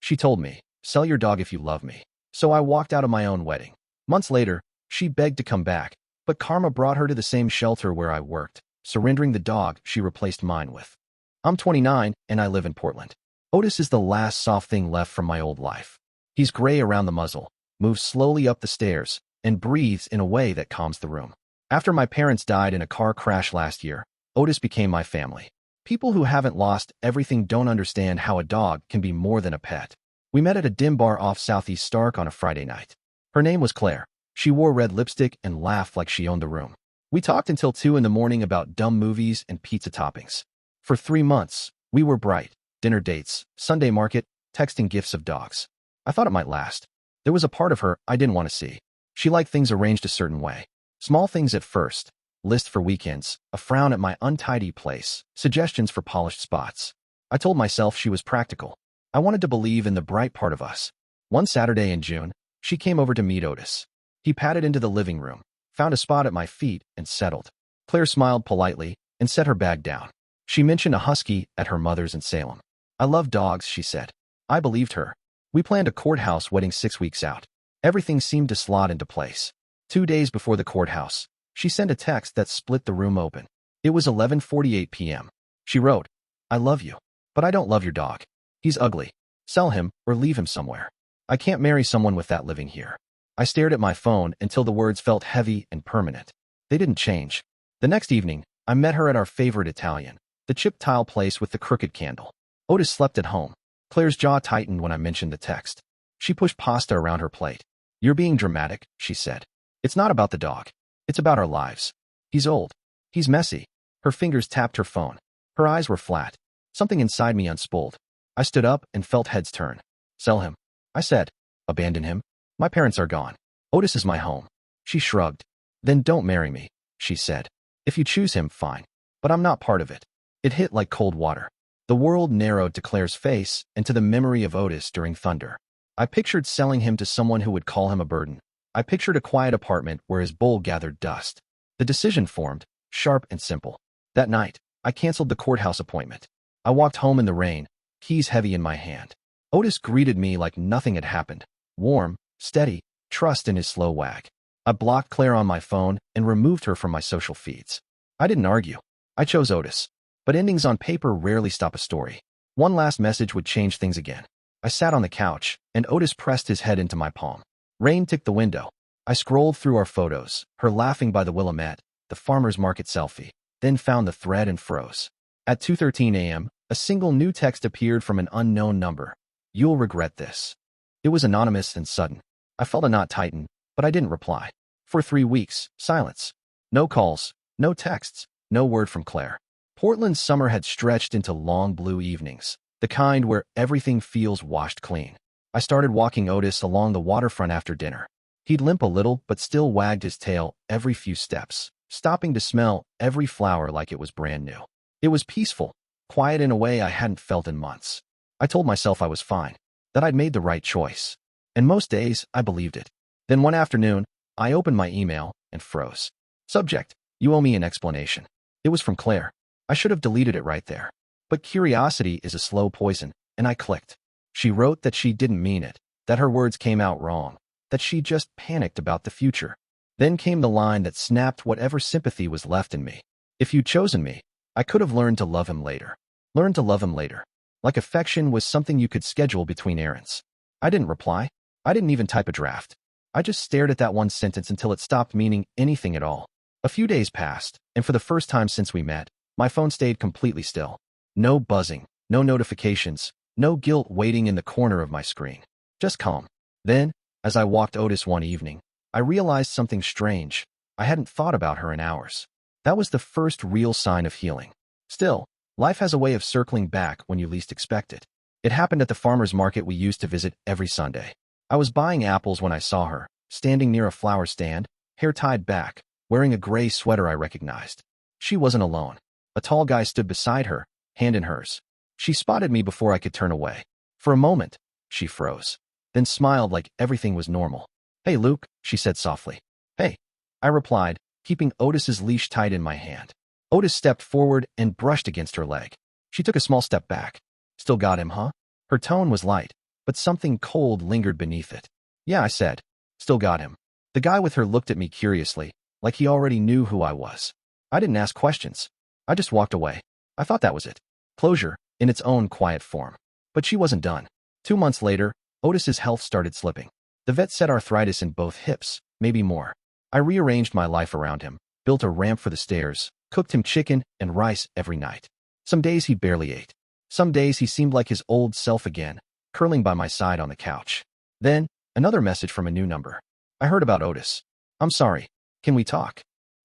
She told me, "Sell your dog if you love me." So I walked out of my own wedding. Months later, she begged to come back, but karma brought her to the same shelter where I worked, surrendering the dog she replaced mine with. I'm 29, and I live in Portland. Otis is the last soft thing left from my old life. He's gray around the muzzle, moves slowly up the stairs, and breathes in a way that calms the room. After my parents died in a car crash last year, Otis became my family. People who haven't lost everything don't understand how a dog can be more than a pet. We met at a dim bar off Southeast Stark on a Friday night. Her name was Claire. She wore red lipstick and laughed like she owned the room. We talked until 2 in the morning about dumb movies and pizza toppings. For 3 months, we were bright. Dinner dates, Sunday market, texting gifs of dogs. I thought it might last. There was a part of her I didn't want to see. She liked things arranged a certain way. Small things at first. List for weekends, a frown at my untidy place, suggestions for polished spots. I told myself she was practical. I wanted to believe in the bright part of us. One Saturday in June, she came over to meet Otis. He padded into the living room, found a spot at my feet, and settled. Claire smiled politely and set her bag down. She mentioned a husky at her mother's in Salem. "I love dogs," she said. I believed her. We planned a courthouse wedding 6 weeks out. Everything seemed to slot into place. 2 days before the courthouse, she sent a text that split the room open. It was 11:48 p.m. She wrote, "I love you, but I don't love your dog. He's ugly. Sell him or leave him somewhere. I can't marry someone with that living here." I stared at my phone until the words felt heavy and permanent. They didn't change. The next evening, I met her at our favorite Italian, the chip tile place with the crooked candle. Otis slept at home. Claire's jaw tightened when I mentioned the text. She pushed pasta around her plate. "You're being dramatic," she said. "It's not about the dog. It's about our lives. He's old. He's messy." Her fingers tapped her phone. Her eyes were flat. Something inside me unspooled. I stood up and felt heads turn. "Sell him," I said. "Abandon him? My parents are gone. Otis is my home." She shrugged. "Then don't marry me," she said. "If you choose him, fine. But I'm not part of it." It hit like cold water. The world narrowed to Claire's face and to the memory of Otis during thunder. I pictured selling him to someone who would call him a burden. I pictured a quiet apartment where his bowl gathered dust. The decision formed, sharp and simple. That night, I canceled the courthouse appointment. I walked home in the rain, keys heavy in my hand. Otis greeted me like nothing had happened. Warm, steady, trust in his slow wag. I blocked Claire on my phone and removed her from my social feeds. I didn't argue. I chose Otis. But endings on paper rarely stop a story. One last message would change things again. I sat on the couch, and Otis pressed his head into my palm. Rain ticked the window. I scrolled through our photos, her laughing by the Willamette, the farmer's market selfie, then found the thread and froze. At 2:13 a.m., a single new text appeared from an unknown number. "You'll regret this." It was anonymous and sudden. I felt a knot tighten, but I didn't reply. For 3 weeks, silence. No calls, no texts, no word from Claire. Portland's summer had stretched into long blue evenings, the kind where everything feels washed clean. I started walking Otis along the waterfront after dinner. He'd limp a little but still wagged his tail every few steps, stopping to smell every flower like it was brand new. It was peaceful, quiet in a way I hadn't felt in months. I told myself I was fine, that I'd made the right choice. And most days, I believed it. Then one afternoon, I opened my email and froze. Subject: "You owe me an explanation." It was from Claire. I should have deleted it right there. But curiosity is a slow poison, and I clicked. She wrote that she didn't mean it, that her words came out wrong, that she just panicked about the future. Then came the line that snapped whatever sympathy was left in me. "If you'd chosen me, I could have learned to love him later." Learn to love him later. Like affection was something you could schedule between errands. I didn't reply. I didn't even type a draft. I just stared at that one sentence until it stopped meaning anything at all. A few days passed, and for the first time since we met, my phone stayed completely still. No buzzing, no notifications, no guilt waiting in the corner of my screen. Just calm. Then, as I walked Otis one evening, I realized something strange. I hadn't thought about her in hours. That was the first real sign of healing. Still, life has a way of circling back when you least expect it. It happened at the farmer's market we used to visit every Sunday. I was buying apples when I saw her, standing near a flower stand, hair tied back, wearing a gray sweater I recognized. She wasn't alone. A tall guy stood beside her, hand in hers. She spotted me before I could turn away. For a moment, she froze, then smiled like everything was normal. "Hey, Luke," she said softly. "Hey," I replied, keeping Otis's leash tight in my hand. Otis stepped forward and brushed against her leg. She took a small step back. "Still got him, huh?" Her tone was light, but something cold lingered beneath it. Yeah, I said. Still got him. The guy with her looked at me curiously, like he already knew who I was. I didn't ask questions. I just walked away. I thought that was it. Closure, in its own quiet form. But she wasn't done. 2 months later, Otis's health started slipping. The vet said arthritis in both hips, maybe more. I rearranged my life around him, built a ramp for the stairs, cooked him chicken and rice every night. Some days he barely ate. Some days he seemed like his old self again, curling by my side on the couch. Then, another message from a new number. I heard about Otis. I'm sorry. Can we talk?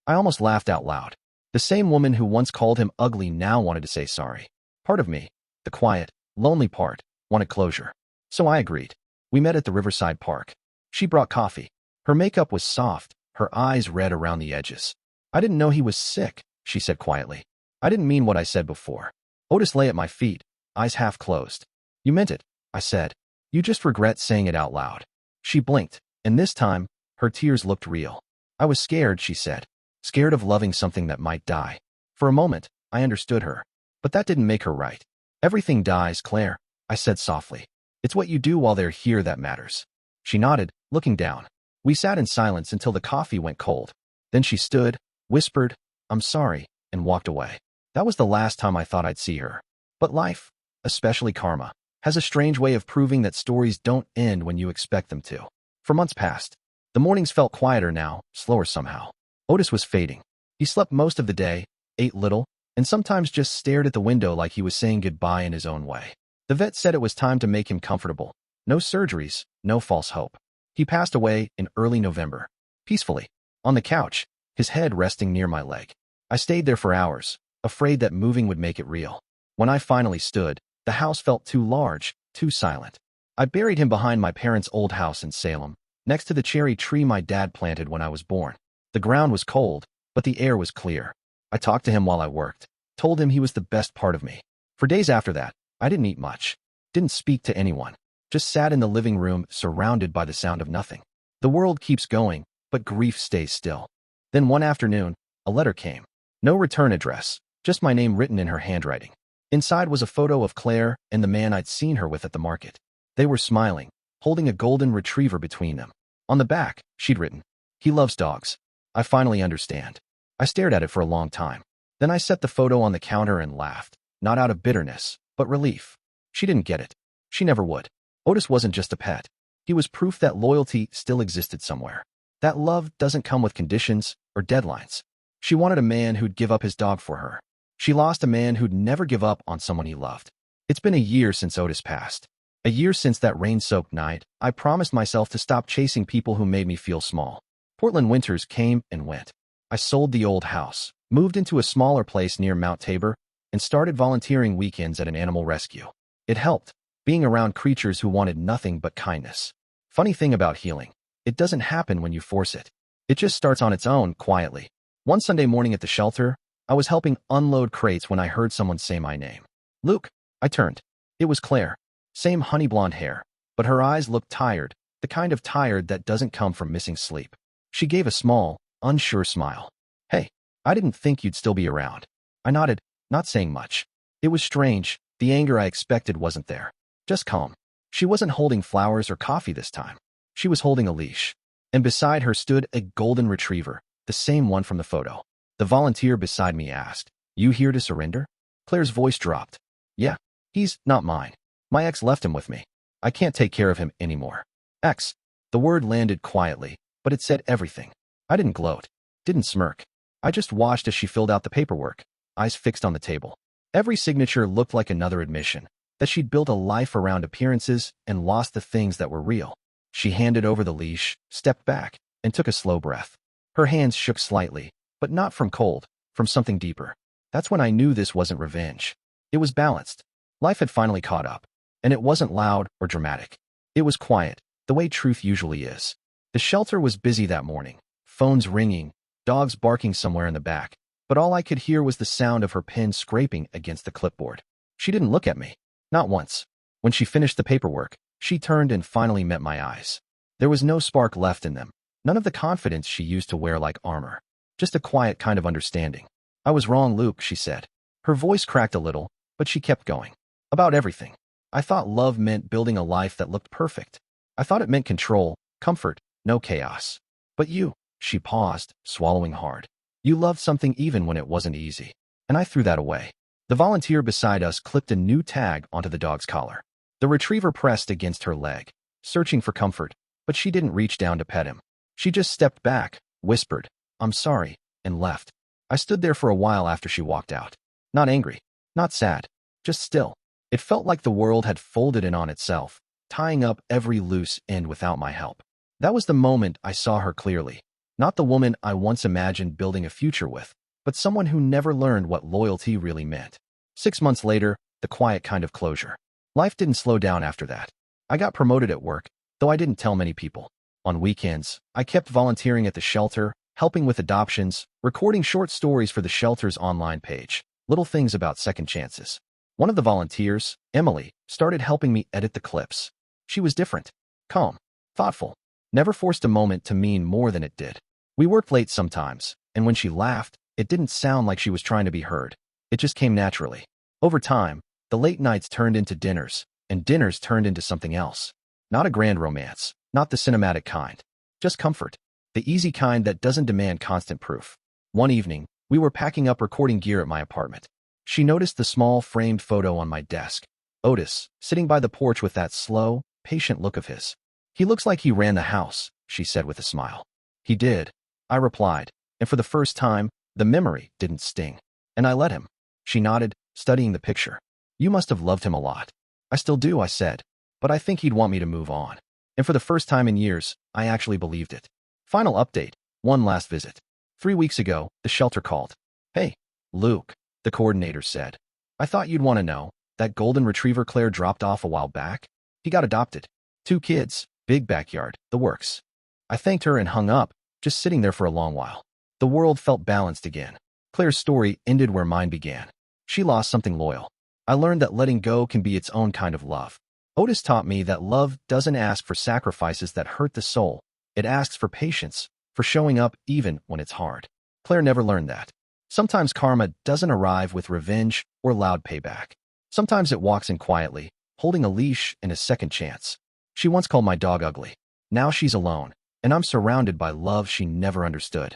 I almost laughed out loud. The same woman who once called him ugly now wanted to say sorry. Part of me, the quiet, lonely part, wanted closure. So I agreed. We met at the Riverside Park. She brought coffee. Her makeup was soft, her eyes red around the edges. I didn't know he was sick, she said quietly. I didn't mean what I said before. Otis lay at my feet, eyes half closed. You meant it, I said. You just regret saying it out loud. She blinked, and this time, her tears looked real. I was scared, she said. Scared of loving something that might die. For a moment, I understood her. But that didn't make her right. Everything dies, Claire, I said softly. It's what you do while they're here that matters. She nodded, looking down. We sat in silence until the coffee went cold. Then she stood, whispered, I'm sorry, and walked away. That was the last time I thought I'd see her. But life, especially karma, has a strange way of proving that stories don't end when you expect them to. For months passed. The mornings felt quieter now, slower somehow. Otis was fading. He slept most of the day, ate little, and sometimes just stared at the window like he was saying goodbye in his own way. The vet said it was time to make him comfortable. No surgeries, no false hope. He passed away in early November. Peacefully. On the couch, his head resting near my leg. I stayed there for hours, afraid that moving would make it real. When I finally stood, the house felt too large, too silent. I buried him behind my parents' old house in Salem, next to the cherry tree my dad planted when I was born. The ground was cold, but the air was clear. I talked to him while I worked, told him he was the best part of me. For days after that, I didn't eat much, didn't speak to anyone, just sat in the living room surrounded by the sound of nothing. The world keeps going, but grief stays still. Then one afternoon, a letter came. No return address, just my name written in her handwriting. Inside was a photo of Claire and the man I'd seen her with at the market. They were smiling, holding a golden retriever between them. On the back, she'd written, he loves dogs. I finally understand. I stared at it for a long time. Then I set the photo on the counter and laughed, not out of bitterness, but relief. She didn't get it. She never would. Otis wasn't just a pet. He was proof that loyalty still existed somewhere. That love doesn't come with conditions or deadlines. She wanted a man who'd give up his dog for her. She lost a man who'd never give up on someone he loved. It's been a year since Otis passed. A year since that rain-soaked night, I promised myself to stop chasing people who made me feel small. Portland winters came and went. I sold the old house, moved into a smaller place near Mount Tabor, and started volunteering weekends at an animal rescue. It helped, being around creatures who wanted nothing but kindness. Funny thing about healing, it doesn't happen when you force it. It just starts on its own, quietly. One Sunday morning at the shelter, I was helping unload crates when I heard someone say my name. Luke. I turned. It was Claire. Same honey blonde hair, but her eyes looked tired, the kind of tired that doesn't come from missing sleep. She gave a small, unsure smile. Hey, I didn't think you'd still be around. I nodded, not saying much. It was strange, the anger I expected wasn't there. Just calm. She wasn't holding flowers or coffee this time. She was holding a leash. And beside her stood a golden retriever, the same one from the photo. The volunteer beside me asked, You here to surrender? Claire's voice dropped. Yeah, he's not mine. My ex left him with me. I can't take care of him anymore. Ex. The word landed quietly, but it said everything. I didn't gloat, didn't smirk. I just watched as she filled out the paperwork, eyes fixed on the table. Every signature looked like another admission, that she'd built a life around appearances and lost the things that were real. She handed over the leash, stepped back, and took a slow breath. Her hands shook slightly, but not from cold, from something deeper. That's when I knew this wasn't revenge. It was balanced. Life had finally caught up. And it wasn't loud or dramatic. It was quiet, the way truth usually is. The shelter was busy that morning, phones ringing, dogs barking somewhere in the back, but all I could hear was the sound of her pen scraping against the clipboard. She didn't look at me. Not once. When she finished the paperwork, she turned and finally met my eyes. There was no spark left in them, none of the confidence she used to wear like armor. Just a quiet kind of understanding. I was wrong, Luke, she said. Her voice cracked a little, but she kept going. About everything. I thought love meant building a life that looked perfect. I thought it meant control, comfort, no chaos. But you, she paused, swallowing hard. You loved something even when it wasn't easy. And I threw that away. The volunteer beside us clipped a new tag onto the dog's collar. The retriever pressed against her leg, searching for comfort, but she didn't reach down to pet him. She just stepped back, whispered, "I'm sorry," and left. I stood there for a while after she walked out. Not angry, not sad, just still. It felt like the world had folded in on itself, tying up every loose end without my help. That was the moment I saw her clearly. Not the woman I once imagined building a future with, but someone who never learned what loyalty really meant. 6 months later, the quiet kind of closure. Life didn't slow down after that. I got promoted at work, though I didn't tell many people. On weekends, I kept volunteering at the shelter, helping with adoptions, recording short stories for the shelter's online page, little things about second chances. One of the volunteers, Emily, started helping me edit the clips. She was different, calm, thoughtful, never forced a moment to mean more than it did. We worked late sometimes, and when she laughed, it didn't sound like she was trying to be heard. It just came naturally. Over time, the late nights turned into dinners, and dinners turned into something else. Not a grand romance, not the cinematic kind, just comfort, the easy kind that doesn't demand constant proof. One evening, we were packing up recording gear at my apartment. She noticed the small framed photo on my desk. Otis, sitting by the porch with that slow, patient look of his. "He looks like he ran the house," she said with a smile. "He did," I replied, and for the first time, the memory didn't sting. "And I let him." She nodded, studying the picture. "You must have loved him a lot." "I still do," I said, "but I think he'd want me to move on." And for the first time in years, I actually believed it. Final update. One last visit. 3 weeks ago, the shelter called. "Hey, Luke," the coordinator said. "I thought you'd want to know. That golden retriever Claire dropped off a while back? He got adopted. 2 kids, big backyard, the works." I thanked her and hung up, just sitting there for a long while. The world felt balanced again. Claire's story ended where mine began. She lost something loyal. I learned that letting go can be its own kind of love. Otis taught me that love doesn't ask for sacrifices that hurt the soul. It asks for patience, for showing up even when it's hard. Claire never learned that. Sometimes karma doesn't arrive with revenge or loud payback. Sometimes it walks in quietly, holding a leash and a second chance. She once called my dog ugly. Now she's alone, and I'm surrounded by love she never understood.